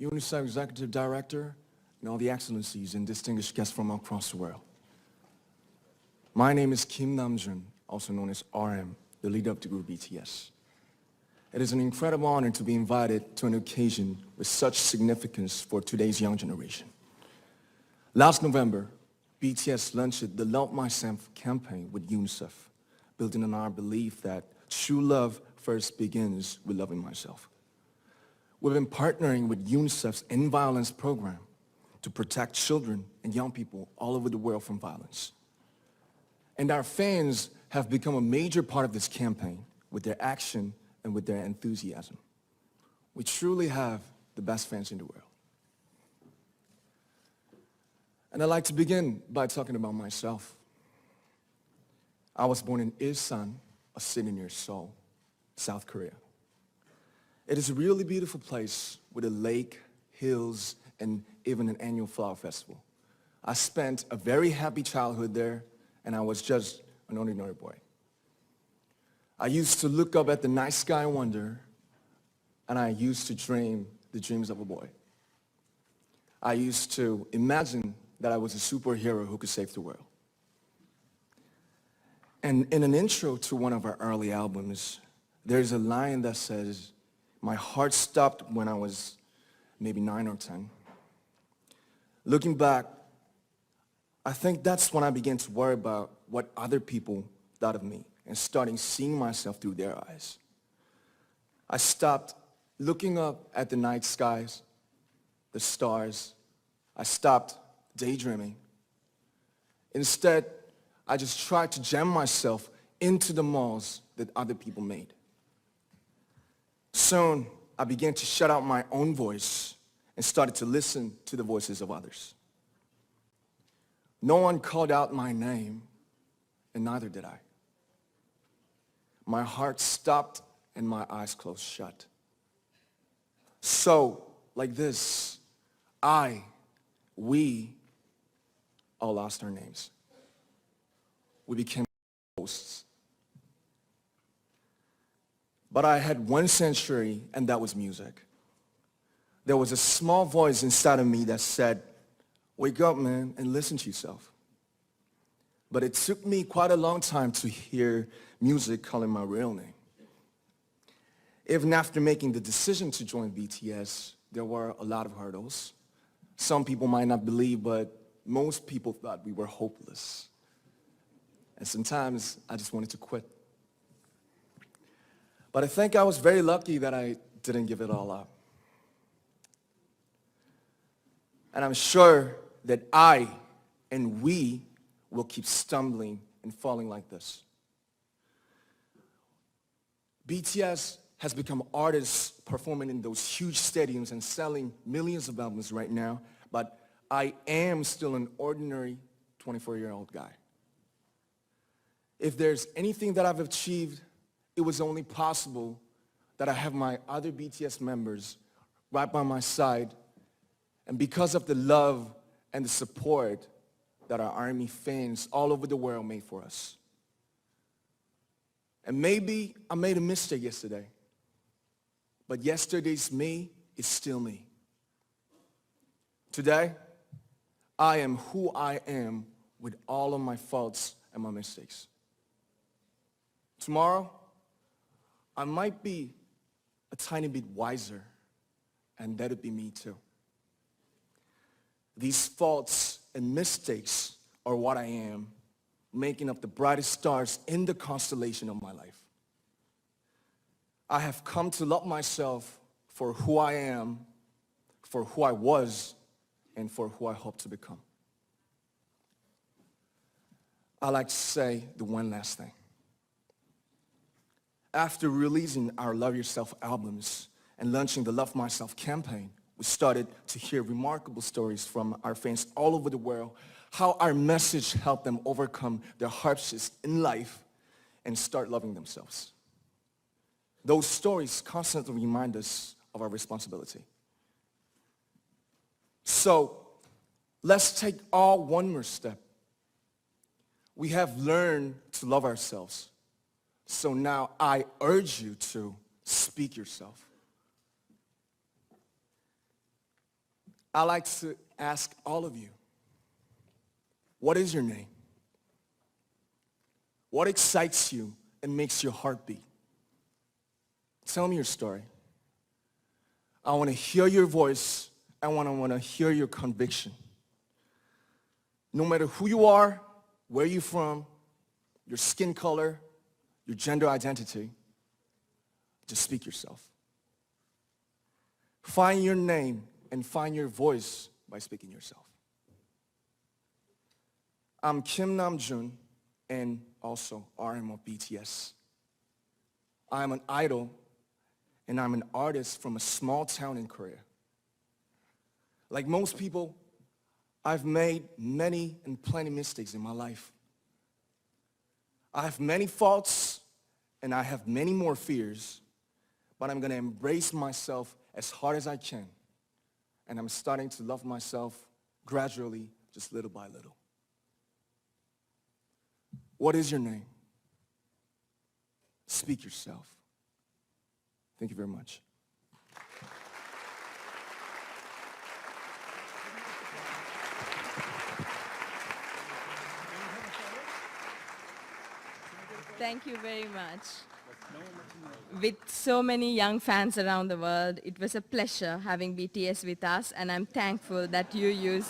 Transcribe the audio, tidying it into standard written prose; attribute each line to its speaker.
Speaker 1: UNICEF Executive Director, and all the excellencies and distinguished guests from across the world. My name is Kim Namjoon, also known as RM, the leader of the group BTS. It is an incredible honor to be invited to an occasion with such significance for today's young generation. Last November, BTS launched the Love Myself campaign with UNICEF, building on our belief that true love first begins with loving myself. We've been partnering with UNICEF's End Violence program to protect children and young people all over the world from violence. And our fans have become a major part of this campaign with their action and with their enthusiasm. We truly have the best fans in the world. And I'd like to begin by talking about myself. I was born in Ilsan, a city near Seoul, South Korea. It is a really beautiful place with a lake, hills, and even an annual flower festival. I spent a very happy childhood there, and I was just an ordinary boy. I used to look up at the night sky and wonder, and I used to dream the dreams of a boy. I used to imagine that I was a superhero who could save the world. And in an intro to one of our early albums, there's a line that says, "My heart stopped when I was maybe 9 or 10. Looking back, I think that's when I began to worry about what other people thought of me and starting seeing myself through their eyes. I stopped looking up at the night skies, the stars. I stopped daydreaming. Instead, I just tried to jam myself into the malls that other people made. Soon, I began to shut out my own voice and started to listen to the voices of others. No one called out my name, and neither did I. My heart stopped and my eyes closed shut. So, like this, we all lost our names. We became ghosts. But I had one sanctuary, and that was music. There was a small voice inside of me that said, "Wake up, man, and listen to yourself." But it took me quite a long time to hear music calling my real name. Even after making the decision to join BTS, there were a lot of hurdles. Some people might not believe, but most people thought we were hopeless. And sometimes I just wanted to quit. But I think I was very lucky that I didn't give it all up. And I'm sure that I and we will keep stumbling and falling like this. BTS has become artists performing in those huge stadiums and selling millions of albums right now, but I am still an ordinary 24-year-old guy. If there's anything that I've achieved, it was only possible that I have my other BTS members right by my side, and because of the love and the support that our ARMY fans all over the world made for us. And maybe I made a mistake yesterday, but yesterday's me is still me. Today, I am who I am with all of my faults and my mistakes. Tomorrow, I might be a tiny bit wiser, and that'd be me too. These faults and mistakes are what I am, making up the brightest stars in the constellation of my life. I have come to love myself for who I am, for who I was, and for who I hope to become. I like to say the one last thing. After releasing our Love Yourself albums and launching the Love Myself campaign, we started to hear remarkable stories from our fans all over the world, how our message helped them overcome their hardships in life and start loving themselves. Those stories constantly remind us of our responsibility. So, let's take all one more step. We have learned to love ourselves. So now I urge you to speak yourself. I'd like to ask all of you, what is your name? What excites you and makes your heart beat? Tell me your story. I want to hear your voice. I want to hear your conviction. No matter who you are, where you're from, your skin color, your gender identity, just speak yourself. Find your name and find your voice by speaking yourself. I'm Kim Namjoon and also RM of BTS. I'm an idol and I'm an artist from a small town in Korea. Like most people, I've made many and plenty mistakes in my life. I have many faults and I have many more fears, but I'm gonna embrace myself as hard as I can. And I'm starting to love myself gradually, just little by little. What is your name? Speak yourself. Thank you very much.
Speaker 2: Thank you very much. With so many young fans around the world, it was a pleasure having BTS with us, and I'm thankful that you used